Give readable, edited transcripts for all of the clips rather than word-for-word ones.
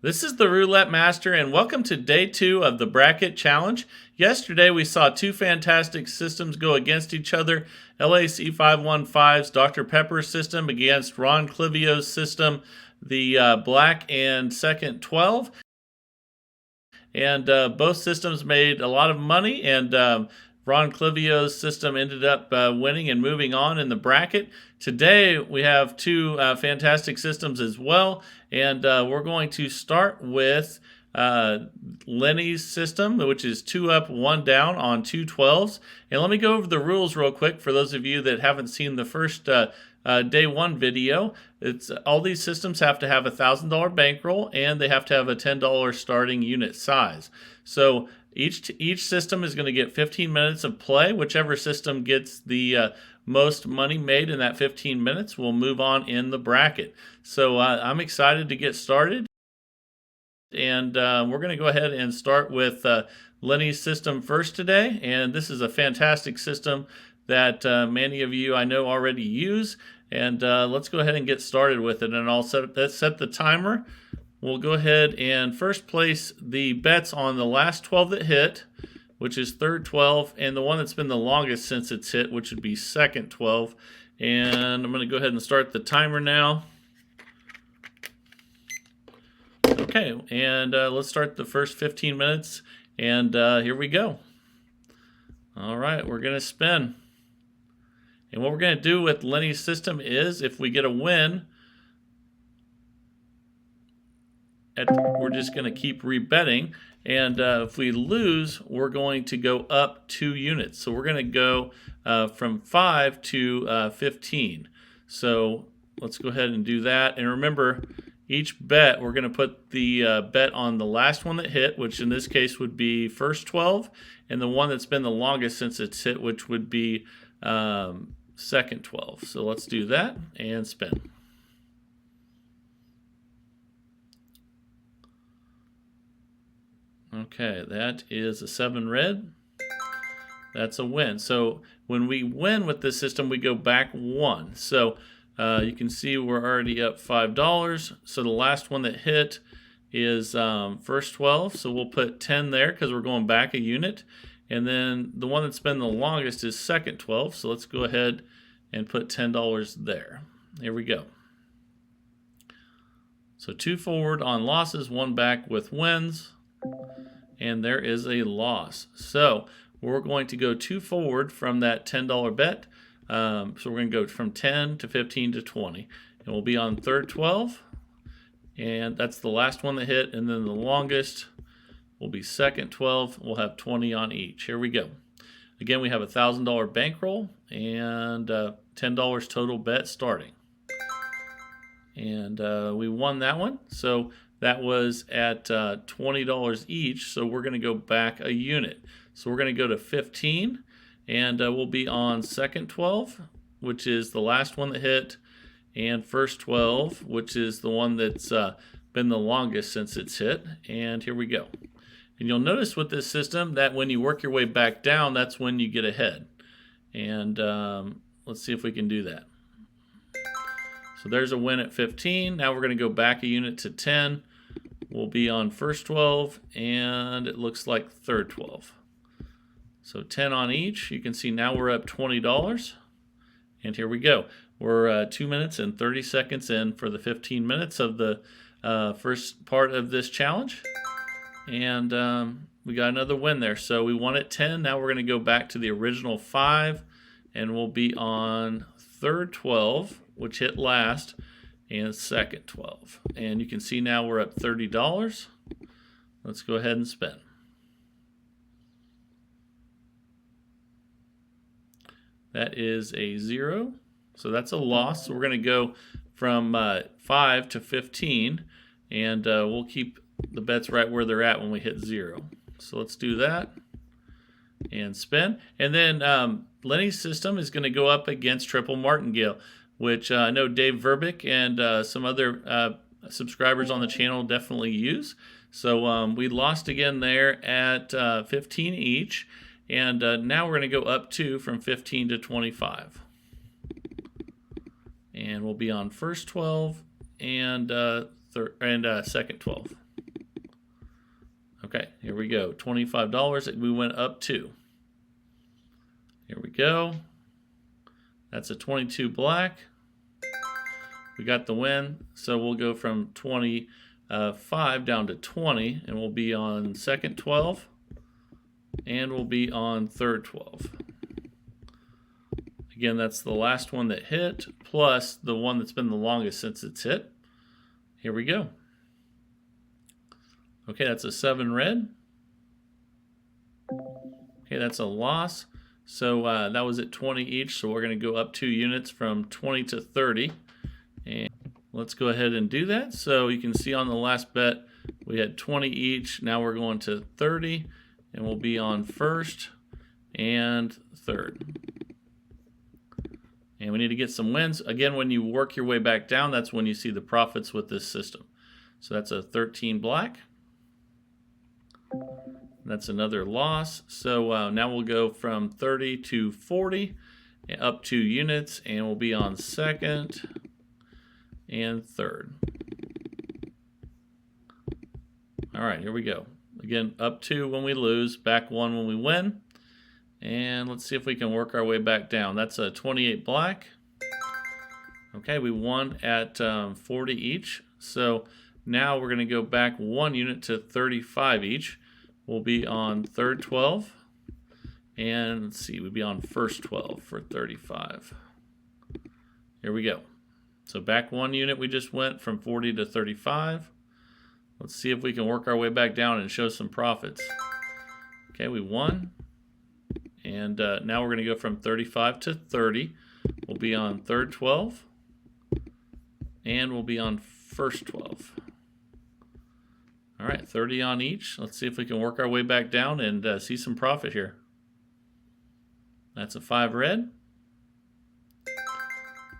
This is the Roulette Master, and welcome to day 2 of the Bracket Challenge. Yesterday, we saw two fantastic systems go against each other. LAC 515's Dr. Pepper system against Ron Clivio's system, the Black and Second 12. And both systems made a lot of money, and Ron Clivio's system ended up winning and moving on in the bracket. Today we have two fantastic systems as well, and we're going to start with Lenny's system, which is 2 up, 1 down on 2 12s. And let me go over the rules real quick for those of you that haven't seen the first day 1 video. It's all these systems have to have a $1,000 bankroll, and they have to have a $10 starting unit size. So each system is going to get 15 minutes of play. Whichever system gets the most money made in that 15 minutes will move on in the bracket. So I'm excited to get started. And we're going to go ahead and start with Lenny's system first today. And this is a fantastic system that many of you I know already use. And let's go ahead and get started with it. And I'll set the timer. We'll go ahead and first place the bets on the last 12 that hit, which is third 12, and the one that's been the longest since it's hit, which would be second 12. And I'm going to go ahead and start the timer now. Okay, and let's start the first 15 minutes, and here we go. All right, we're going to spin. And what we're going to do with Lenny's system is, if we get a win, we're just going to keep rebetting. And if we lose, we're going to go up 2 units. So we're going to go from 5 to 15. So let's go ahead and do that. And remember, each bet, we're going to put the bet on the last one that hit, which in this case would be first 12, and the one that's been the longest since it's hit, which would be second 12. So let's do that and spin. Okay, that is a 7 red. That's a win. So when we win with this system, we go back 1. So you can see we're already up $5. So the last one that hit is first 12. So we'll put 10 there because we're going back a unit. And then the one that's been the longest is second 12. So let's go ahead and put $10 there. Here we go. So 2 forward on losses, 1 back with wins. And there is a loss. So we're going to go 2 forward from that $10 bet. So we're going to go from 10 to 15 to 20. And we'll be on third 12. And that's the last one that hit. And then the longest will be second 12. We'll have 20 on each. Here we go. Again, we have a $1,000 bankroll and $10 total bet starting. And we won that one. So that was at $20 each, so we're going to go back a unit. So we're going to go to 15, and we'll be on second 12, which is the last one that hit, and first 12, which is the one that's been the longest since it's hit. And here we go. And you'll notice with this system that when you work your way back down, that's when you get ahead. And let's see if we can do that. So there's a win at 15. Now we're going to go back a unit to 10. We'll be on first 12, and it looks like third 12. So 10 on each. You can see now we're up $20. And here we go. We're 2 minutes and 30 seconds in for the 15 minutes of the first part of this challenge. And we got another win there. So we won at 10. Now we're going to go back to the original 5, and we'll be on third 12, which hit last, and second 12. And you can see now we're up $30. Let's go ahead and spin. That is a 0. So that's a loss. So we're going to go from 5 to 15, and we'll keep the bets right where they're at when we hit 0. So let's do that and spin. And then Lenny's system is going to go up against triple martingale, which I know Dave Verbick and some other subscribers on the channel definitely use. So we lost again there at 15 each, and now we're going to go up 2 from 15 to 25. And we'll be on first 12 and second 12. Here we go, $25 we went up to. Here we go. That's a 22 black. We got the win, so we'll go from 25 down to 20, and we'll be on second 12, and we'll be on third 12. Again, that's the last one that hit, plus the one that's been the longest since it's hit. Here we go. Okay, that's a 7 red. Okay, that's a loss. So that was at 20 each, so we're going to go up 2 units from 20 to 30. And let's go ahead and do that. So you can see on the last bet, we had 20 each. Now we're going to 30, and we'll be on first and third. And we need to get some wins. Again, when you work your way back down, that's when you see the profits with this system. So that's a 13 black. That's another loss. So now we'll go from 30 to 40, up 2 units, and we'll be on second and third. All right, here we go. Again, up 2 when we lose, back 1 when we win. And let's see if we can work our way back down. That's a 28 black. Okay, we won at 40 each. So now we're going to go back 1 unit to 35 each. We'll be on third 12. And let's see, we'll be on first 12 for 35. Here we go. So back 1 unit, we just went from 40 to 35. Let's see if we can work our way back down and show some profits. Okay, we won. And now we're going to go from 35 to 30. We'll be on third 12. And we'll be on first 12. All right, 30 on each. Let's see if we can work our way back down and see some profit here. That's a 5 red.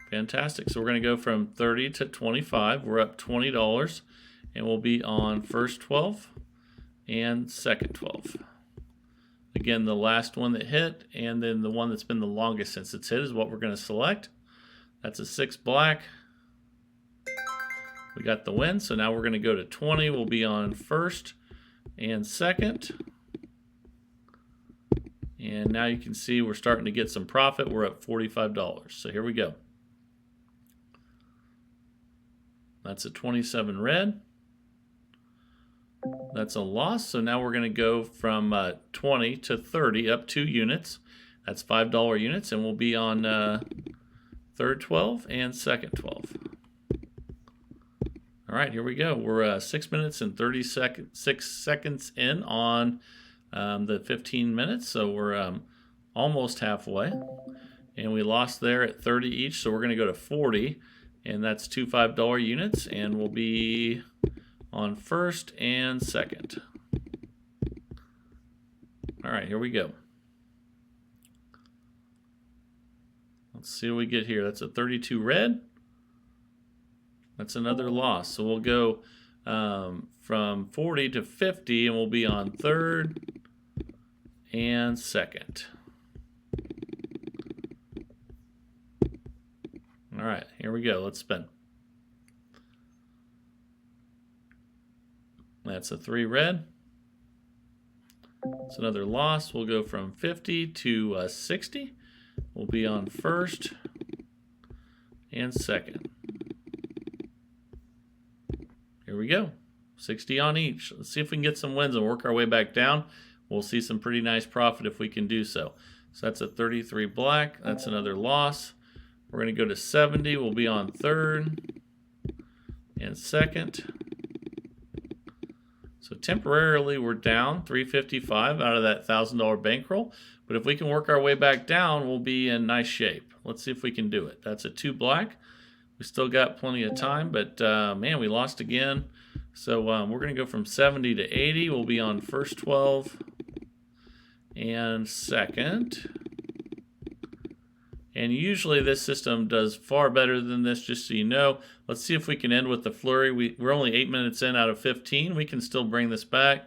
Fantastic. So we're going to go from 30 to 25. We're up $20. And we'll be on first 12 and second 12. Again, the last one that hit, and then the one that's been the longest since it's hit is what we're going to select. That's a 6 black. We got the win, so now we're going to go to 20. We'll be on first and second. And now you can see we're starting to get some profit. We're up $45. So here we go. That's a 27 red. That's a loss, so now we're going to go from 20 to 30, up 2 units. That's $5 units, and we'll be on third 12 and second 12. All right, here we go. We're 6 minutes and 6 seconds in on the 15 minutes, so we're almost halfway. And we lost there at 30 each, so we're going to go to 40, and that's 2 $5 units, and we'll be on first and second. All right, here we go. Let's see what we get here. That's a 32 red. That's another loss. So we'll go from 40 to 50, and we'll be on third and second. All right, here we go. Let's spin. That's a 3 red. It's another loss. We'll go from 50 to 60. We'll be on first and second. Here we go. 60 on each. Let's see if we can get some wins and work our way back down. We'll see some pretty nice profit if we can do so. So that's a 33 black. That's another loss. We're going to go to 70. We'll be on third and second. So temporarily we're down $355 out of that $1,000 bankroll. But if we can work our way back down, we'll be in nice shape. Let's see if we can do it. That's a 2 black. We still got plenty of time, but man, we lost again. So we're going to go from 70 to 80. We'll be on first 12 and second. And usually this system does far better than this, just so you know. Let's see if we can end with the flurry. We're only 8 minutes in out of 15. We can still bring this back.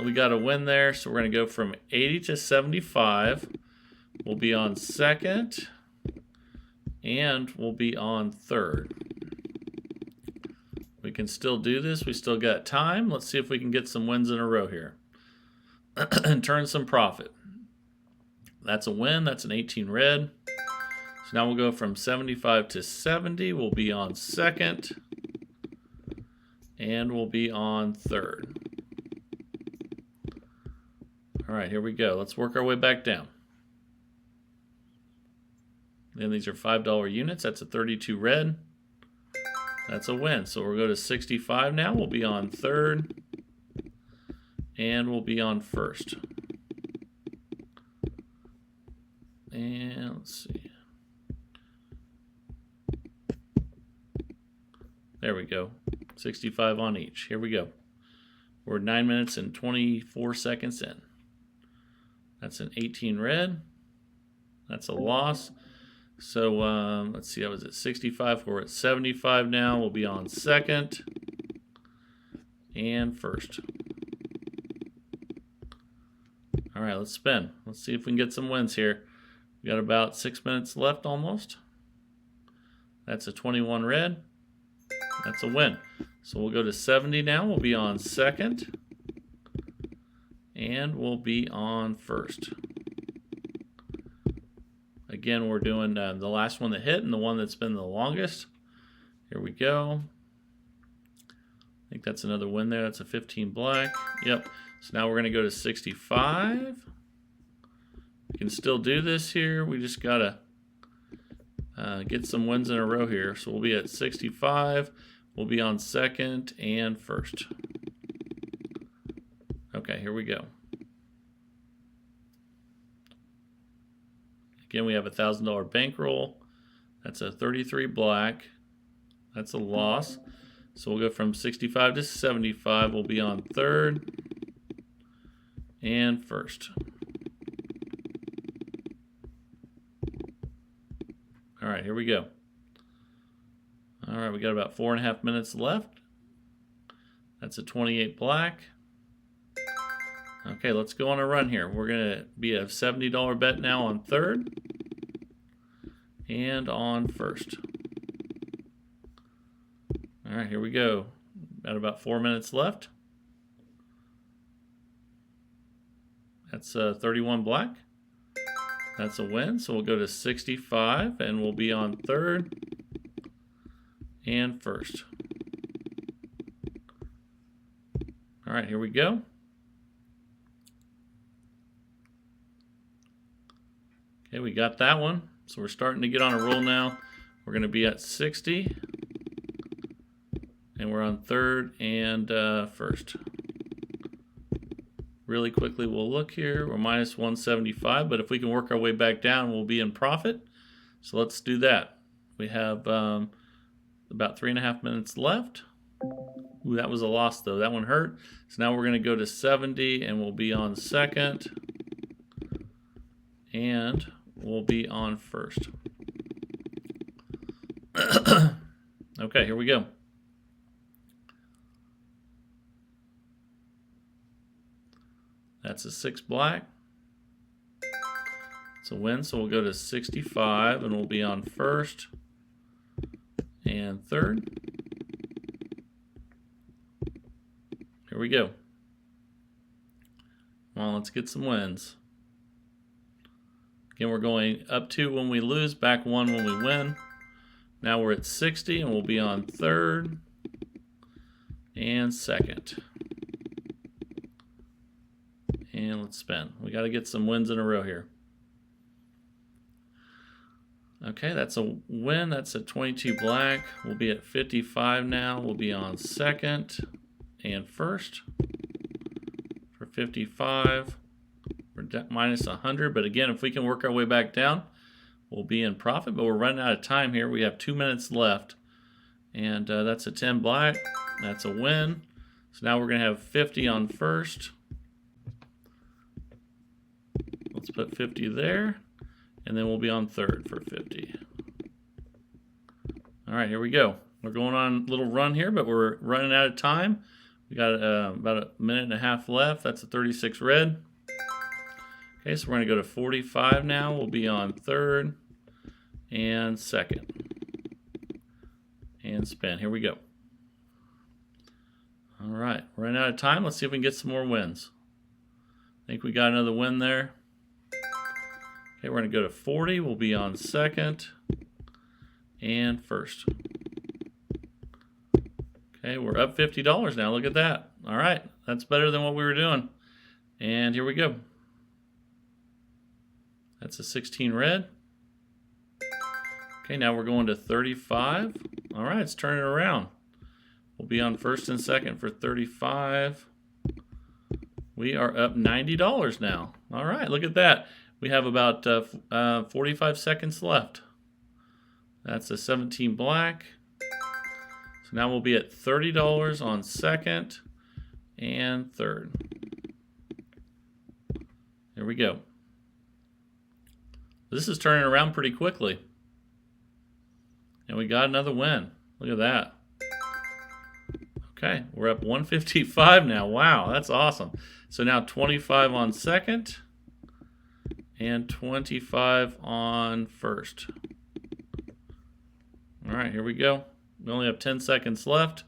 We got a win there, so we're going to go from 80 to 75. We'll be on second, and we'll be on third. We can still do this. We still got time. Let's see if we can get some wins in a row here and turn some profit. That's a win. That's an 18 red. So now we'll go from 75 to 70. We'll be on second. And we'll be on third. All right, here we go. Let's work our way back down. And these are $5 units. That's a 32 red. That's a win. So we'll go to 65 now. We'll be on third. And we'll be on first. And let's see. There we go. 65 on each. Here we go. We're 9 minutes and 24 seconds in. That's an 18 red. That's a loss. So let's see, I was at 65. We're at 75 now. We'll be on second and first. All right, let's spin. Let's see if we can get some wins here. We got about 6 minutes left almost. That's a 21 red. That's a win. So we'll go to 70 now. We'll be on second. And we'll be on first. Again, we're doing the last one that hit and the one that's been the longest. Here we go. I think that's another win there. That's a 15 black. Yep. So now we're going to go to 65. We can still do this here. We just got to get some wins in a row here. So we'll be at 65. We'll be on second and first. Okay, here we go. Again, we have a $1,000 bankroll. That's a 33 black. That's a loss. So we'll go from 65 to 75. We'll be on third and first. All right, here we go. All right, we got about 4.5 minutes left. That's a 28 black. Okay, let's go on a run here. We're going to be a $70 bet now on third and on first. All right, here we go. Got about 4 minutes left. That's 31 black. That's a win. So we'll go to 65 and we'll be on third and first. All right, here we go. Okay, we got that one. So we're starting to get on a roll now. We're going to be at 60. And we're on third and first. Really quickly, we'll look here. We're minus 175, but if we can work our way back down, we'll be in profit. So let's do that. We have about 3.5 minutes left. Ooh, that was a loss, though. That one hurt. So now we're going to go to 70, and we'll be on second. And we'll be on first. Okay, here we go. That's a 6 black. It's a win, so we'll go to 65 and we'll be on first and third. Here we go. Well, let's get some wins. Again, we're going up 2 when we lose, back 1 when we win. Now we're at 60 and we'll be on third and second. And let's spin. We got to get some wins in a row here. Okay, that's a win. That's a 22 black. We'll be at 55 now. We'll be on second and first for 55. We're minus 100. But again, if we can work our way back down, we'll be in profit. But we're running out of time here. We have 2 minutes left. And that's a 10 black. That's a win. So now we're going to have 50 on first. Let's put 50 there, and then we'll be on third for 50. All right, here we go. We're going on a little run here, but we're running out of time. We got about 1.5 minutes left. That's a 36 red. Okay, so we're going to go to 45 now. We'll be on third and second. And spin. Here we go. 45 now. We'll be on third and second. And spin. Here we go. 45 now. We'll be on third and second. And spin. Here we go. 45 now. We'll be on third and second. And spin. Here we go. 45 now. We'll be on third and second. And spin. Here we go. All right, running out of time. Let's see if we can get some more wins. I think we got another win there. Okay, we're going to go to 40. We'll be on second and first. Okay, we're up $50 now. Look at that. All right, that's better than what we were doing. And here we go. That's a 16 red. Okay, now we're going to 35. All right, it's turning around. We'll be on first and second for 35. We are up $90 now. All right, look at that. We have about 45 seconds left. That's a 17 black. So now we'll be at $30 on second and third. There we go. This is turning around pretty quickly. And we got another win. Look at that. Okay, we're up 155 now. Wow, that's awesome. So now 25 on second and 25 on first. All right, here we go. We only have 10 seconds left.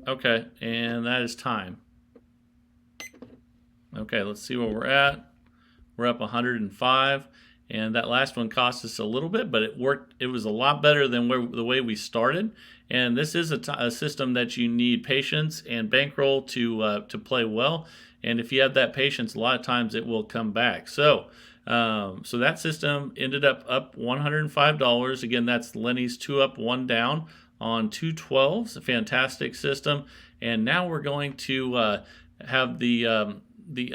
Okay, and that is time. Okay, let's see where we're at. We're up 105, and that last one cost us a little bit, but it worked. It was a lot better than the way we started. And this is a system that you need patience and bankroll to play well. And if you have that patience, a lot of times it will come back. So that system ended up $105. Again, that's Lenny's 2 up, 1 down on 2 12s. A fantastic system. And now we're going to have the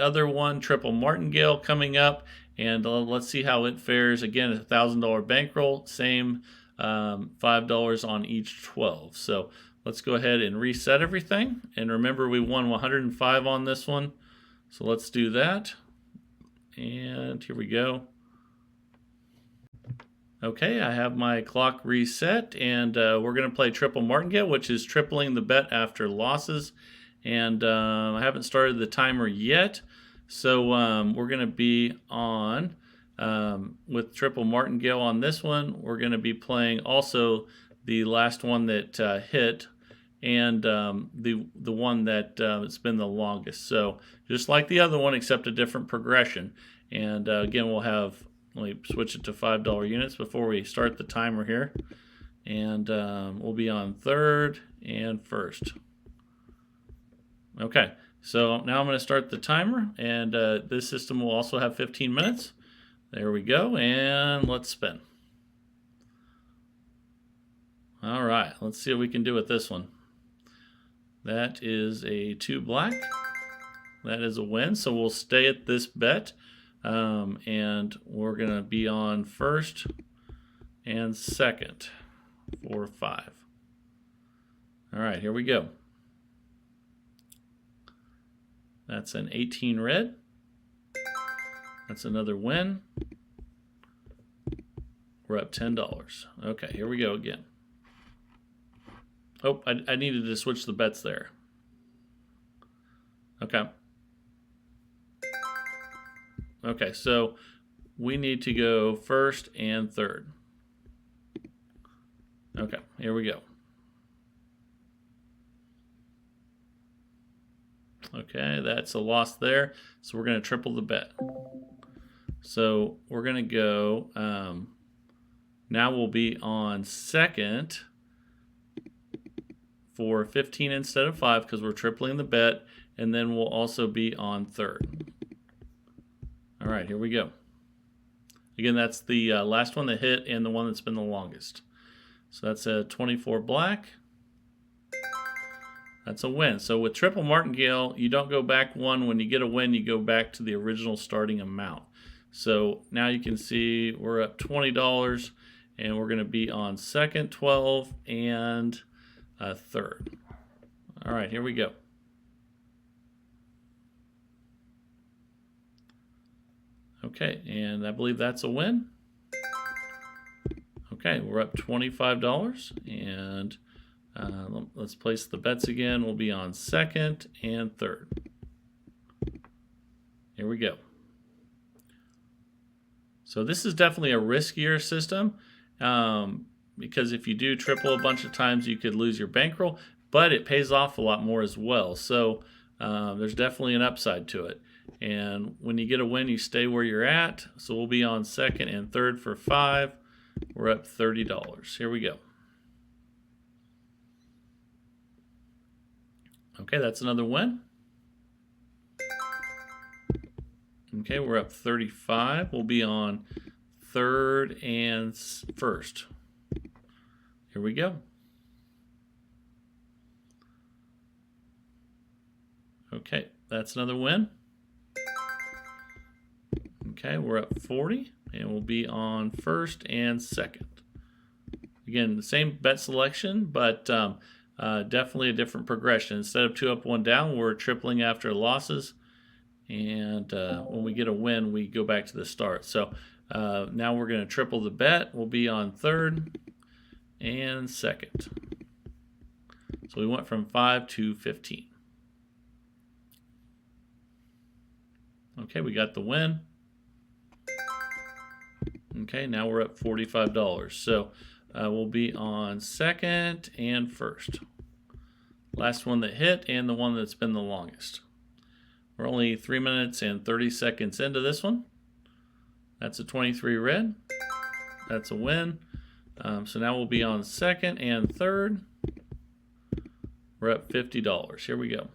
other one, triple martingale, coming up. And let's see how it fares. Again, a $1,000 bankroll, same $5 on each 12. So let's go ahead and reset everything. And remember, we won 105 on this one. So let's do that. And here we go. Okay, I have my clock reset, and we're going to play triple martingale, which is tripling the bet after losses. And I haven't started the timer yet. So we're going to be on with triple martingale on this one. We're going to be playing also the last one that hit, and the one that it's been the longest. So just like the other one, except a different progression. And again, we'll have, let me switch it to $5 units before we start the timer here. And we'll be on third and first. Okay, so now I'm going to start the timer, and this system will also have 15 minutes. There we go, and let's spin. All right, let's see what we can do with this one. That is a 2 black. That is a win, so we'll stay at this bet, and we're going to be on first and second for 5. All right, here we go. That's an 18 red. That's another win. We're up $10. Okay, here we go again. Oh, I needed to switch the bets there. Okay. Okay, so we need to go first and third. Okay, here we go. Okay, that's a loss there. So we're going to triple the bet. So we're going to go, now we'll be on second for 15 instead of 5 because we're tripling the bet. And then we'll also be on third. All right, here we go. Again, that's the last one that hit and the one that's been the longest. So that's a 24 black. That's a win. So with triple martingale, you don't go back one. When you get a win, you go back to the original starting amount. So now you can see we're up $20, and we're going to be on second, 12, and third. All right, here we go. Okay, and I believe that's a win. Okay, we're up $25, and let's place the bets again. We'll be on second and third. Here we go. So this is definitely a riskier system, because if you do triple a bunch of times, you could lose your bankroll, but it pays off a lot more as well. So there's definitely an upside to it. And when you get a win, you stay where you're at. So we'll be on second and third for 5. We're up $30. Here we go. Okay, that's another win. Okay, we're up 35. We'll be on third and first. Here we go. Okay, that's another win. Okay, we're up 40, and we'll be on first and second. Again, the same bet selection, but definitely a different progression. Instead of 2 up, 1 down, we're tripling after losses. And when we get a win, we go back to the start. So now we're going to triple the bet. We'll be on third and second. So we went from 5 to 15. Okay, we got the win. Okay, now we're up $45. So we'll be on second and first. Last one that hit and the one that's been the longest. We're only 3 minutes and 30 seconds into this one. That's a 23 red. That's a win. So now we'll be on second and third. We're up $50. Here we go.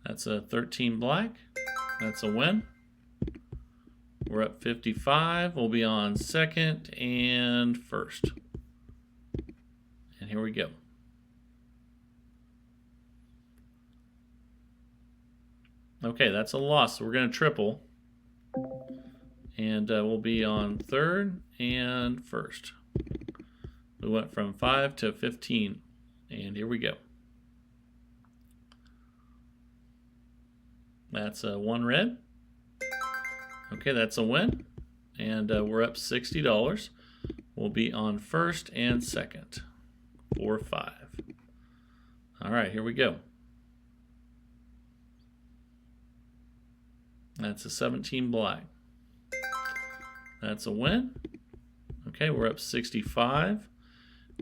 That's a 13 black. That's a win. We're up 55. We'll be on second and first. And here we go. Okay, that's a loss. So we're going to triple. And we'll be on third and first. We went from 5 to 15. And here we go. That's a 1 red. Okay, that's a win. And we're up $60. We'll be on first and second for 5. All right, here we go. That's a 17 black. That's a win. Okay, we're up 65.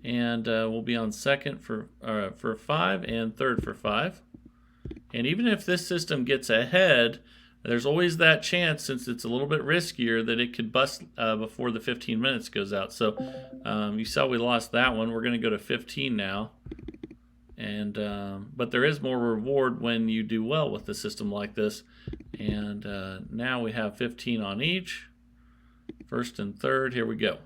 And we'll be on second for 5 and third for 5. And even if this system gets ahead, there's always that chance, since it's a little bit riskier, that it could bust before the 15 minutes goes out. So you saw we lost that one. We're going to go to 15 now. And but there is more reward when you do well with the system like this. And now we have 15 on each. First and third. Here we go.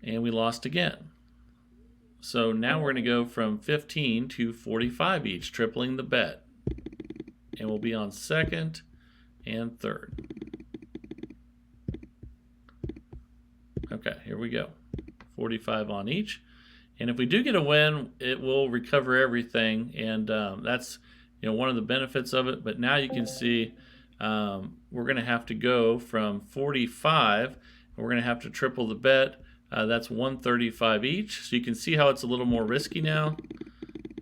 And we lost again. So now we're going to go from 15 to 45 each, tripling the bet. And we'll be on second and third. Okay, here we go. 45 on each. And if we do get a win, it will recover everything. And that's one of the benefits of it. But now you can see we're going to have to go from 45. And we're going to have to triple the bet. That's 135 each. So you can see how it's a little more risky now.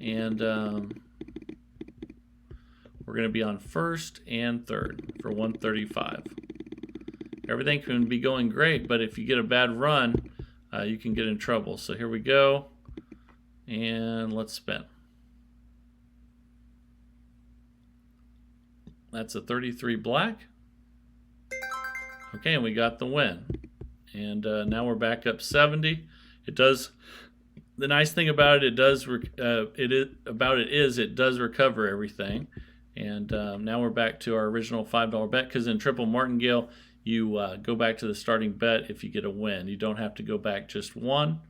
And we're going to be on first and third for 135. Everything can be going great, but if you get a bad run, you can get in trouble. So here we go. And let's spin. That's a 33 black. Okay, and we got the win. And now we're back up 70. It does. The nice thing about it, it does recover everything. And now we're back to our original $5 bet, because in triple martingale you go back to the starting bet if you get a win. You don't have to go back just one.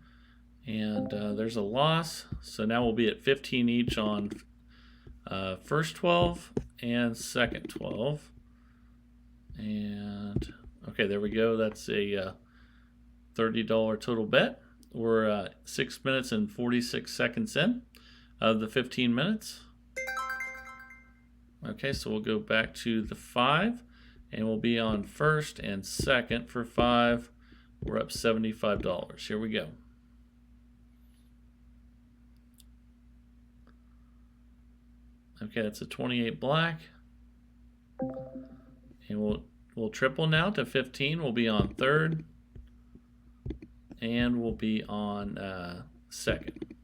And there's a loss. So now we'll be at 15 each on first 12 and second 12. And okay, there we go. That's a $30 total bet. We're 6 minutes and 46 seconds in of the 15 minutes. Okay, so we'll go back to the 5, and we'll be on first and second for 5. We're up $75. Here we go. Okay, that's a 28 black. And we'll triple now to 15. We'll be on third. And we'll be on second.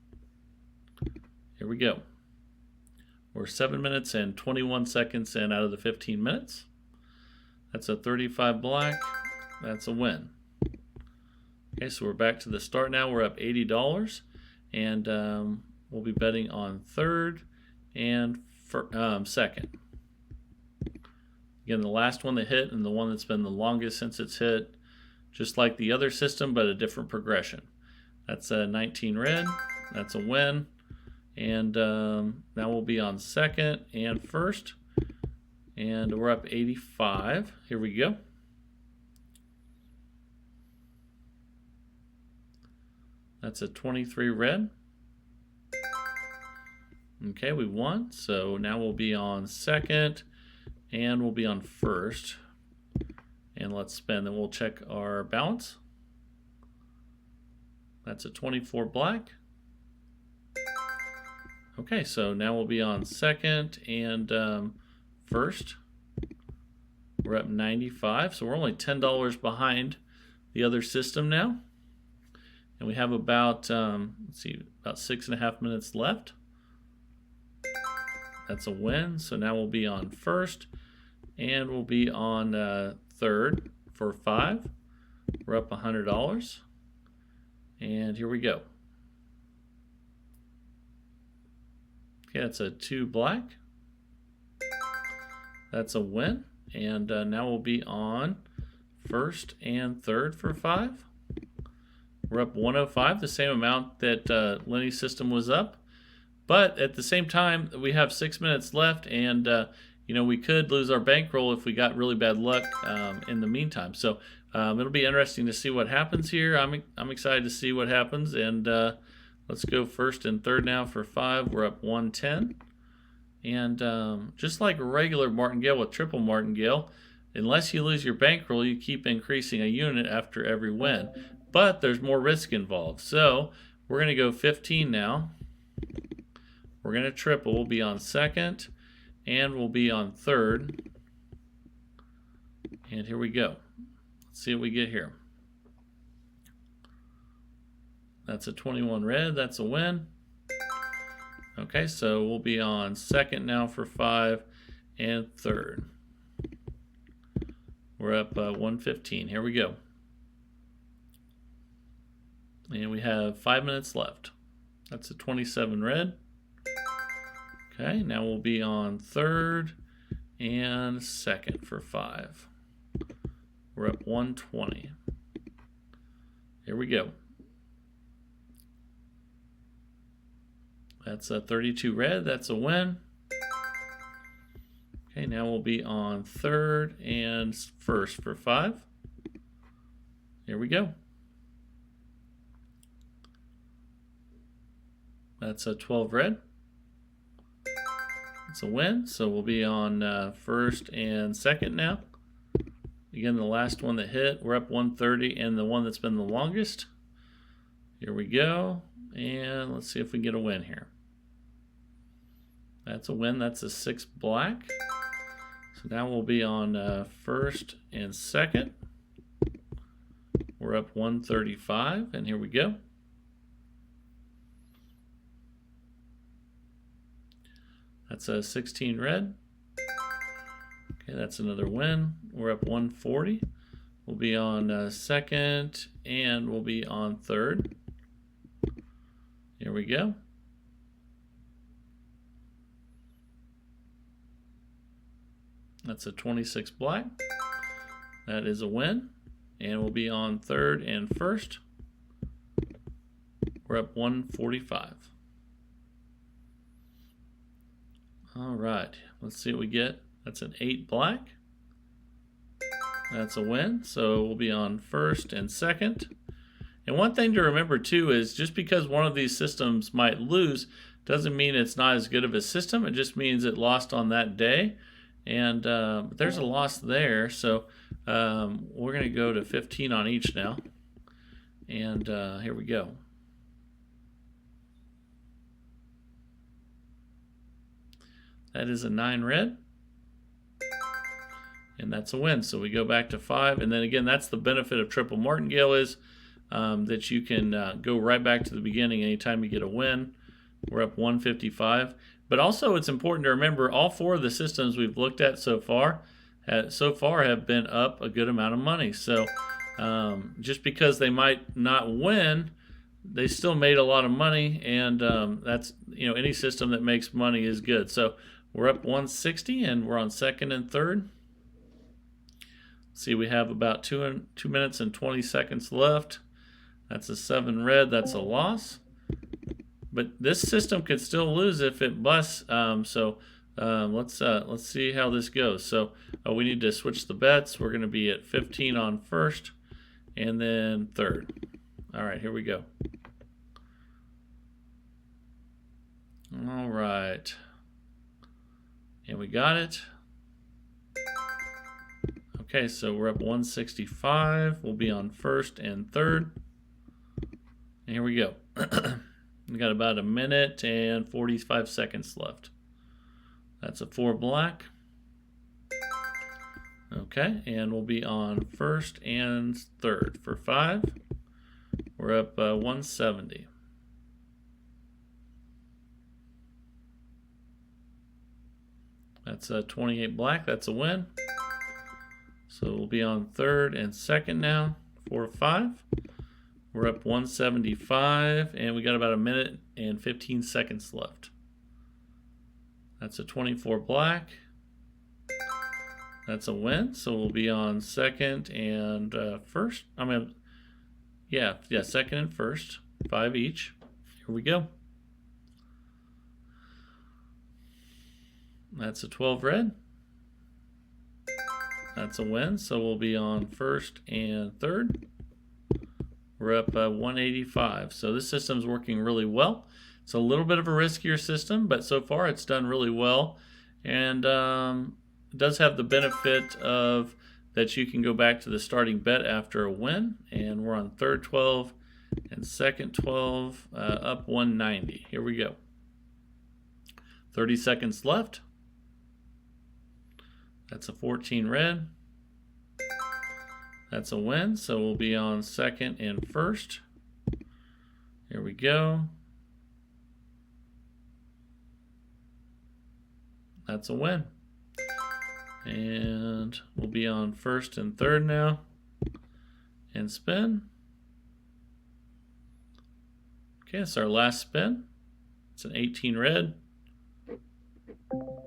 Here we go. We're 7 minutes and 21 seconds in out of the 15 minutes. That's a 35 black. That's a win. Okay, so we're back to the start now. We're up $80. And we'll be betting on third and second. Again, the last one that hit and the one that's been the longest since it's hit, just like the other system, but a different progression. That's a 19 red. That's a win. And now we'll be on second and first. And we're up 85. Here we go. That's a 23 red. Okay, we won. So now we'll be on second and we'll be on first. And let's spin, then we'll check our balance. That's a 24 black. Okay, so now we'll be on second and first. We're up 95, so we're only $10 behind the other system now. And we have about, let's see, about 6.5 minutes left. That's a win, so now we'll be on first. And we'll be on third for 5. We're up $100. And here we go. Okay, that's a 2 black. That's a win. And now we'll be on first and third for 5. We're up 105, the same amount that Lenny's system was up. But at the same time, we have 6 minutes left, and you know, we could lose our bankroll if we got really bad luck in the meantime. So it'll be interesting to see what happens here. I'm excited to see what happens, and let's go first and third now for 5. We're up 110. And just like a regular martingale with triple martingale, unless you lose your bankroll, you keep increasing a unit after every win. But there's more risk involved. So we're going to go 15 now. We're going to triple. We'll be on second, and we'll be on third. And here we go. Let's see what we get here. That's a 21 red. That's a win. Okay, so we'll be on second now for 5 and third. We're up 115. Here we go. And we have 5 minutes left. That's a 27 red. Okay, now we'll be on third and second for 5. We're up 120. Here we go. That's a 32 red. That's a win. Okay, now we'll be on third and first for 5. Here we go. That's a 12 red. It's a win, so we'll be on first and second now. Again, the last one that hit, we're up 130, and the one that's been the longest. Here we go, and let's see if we can get a win here. That's a win. That's a 6 black. So now we'll be on first and second. We're up 135, and here we go. That's a 16 red. Okay, that's another win. We're up 140. We'll be on second, and we'll be on third. Here we go. That's a 26 black. That is a win. And we'll be on third and first. We're up 145. All right, let's see what we get. That's an 8 black. That's a win. So we'll be on first and second. And one thing to remember too is just because one of these systems might lose doesn't mean it's not as good of a system. It just means it lost on that day. And there's a loss there. So we're going to go to 15 on each now. And here we go. That is a 9 red. And that's a win. So we go back to 5. And then again, that's the benefit of triple martingale is that you can go right back to the beginning anytime you get a win. We're up 155. But also it's important to remember all 4 of the systems we've looked at so far have been up a good amount of money. So just because they might not win, they still made a lot of money, and that's, any system that makes money is good. So we're up 160 and we're on second and third. See, we have about 2 minutes and 20 seconds left. That's a 7 red. That's a loss. But this system could still lose if it busts. Let's see how this goes. So we need to switch the bets. We're going to be at 15 on first and then third. All right, here we go. All right. And we got it. Okay, so we're up 165. We'll be on first and third. And here we go. We got about 1 minute and 45 seconds left. That's a 4 black. Okay, and we'll be on first and third for 5. We're up 170. That's a 28 black. That's a win. So we'll be on third and second now, 4-5. We're up 175, and we got about 1 minute and 15 seconds left. That's a 24 black. That's a win. So we'll be on second and first. Second and first, 5 each. Here we go. That's a 12 red. That's a win. So we'll be on first and third. We're up 185. So this system's working really well. It's a little bit of a riskier system, but so far it's done really well. And it does have the benefit of that you can go back to the starting bet after a win. And we're on third 12 and second 12, up 190. Here we go. 30 seconds left. That's a 14 red. That's a win, so we'll be on second and first. Here we go. That's a win. And we'll be on first and third now. And spin. Okay, it's our last spin. It's an 18 red.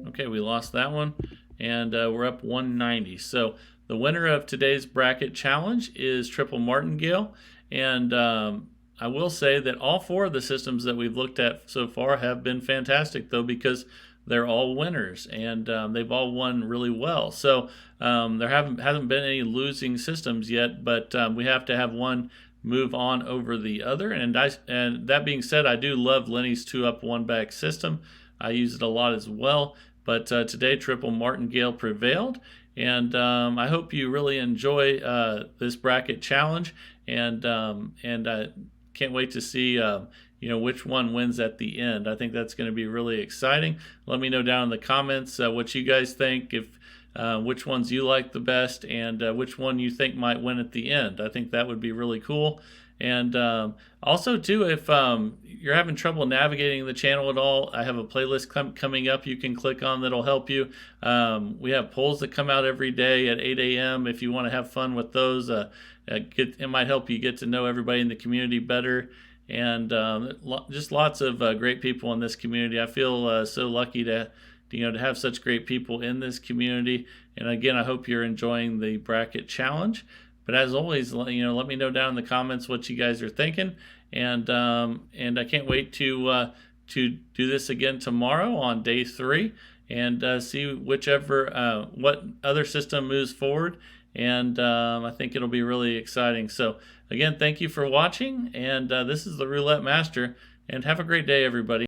Okay, we lost that one. And we're up 190. So the winner of today's bracket challenge is Triple Martingale. And I will say that all 4 of the systems that we've looked at so far have been fantastic, though, because they're all winners and they've all won really well. So there hasn't been any losing systems yet, but we have to have one move on over the other. And that being said, I do love Lenny's 2-up 1-back system. I use it a lot as well. But today, Triple Martingale prevailed, and I hope you really enjoy this bracket challenge, and I can't wait to see which one wins at the end. I think that's going to be really exciting. Let me know down in the comments what you guys think, if which ones you like the best, and which one you think might win at the end. I think that would be really cool. And also, too, if you're having trouble navigating the channel at all, I have a playlist coming up you can click on that'll help you. We have polls that come out every day at 8 a.m. If you want to have fun with those, it might help you get to know everybody in the community better. And just lots of great people in this community. I feel so lucky to have such great people in this community. And again, I hope you're enjoying the bracket challenge. But as always, let me know down in the comments what you guys are thinking, and I can't wait to do this again tomorrow on day 3, and see what other system moves forward, and I think it'll be really exciting. So again, thank you for watching, and this is the Roulette Master, and have a great day, everybody.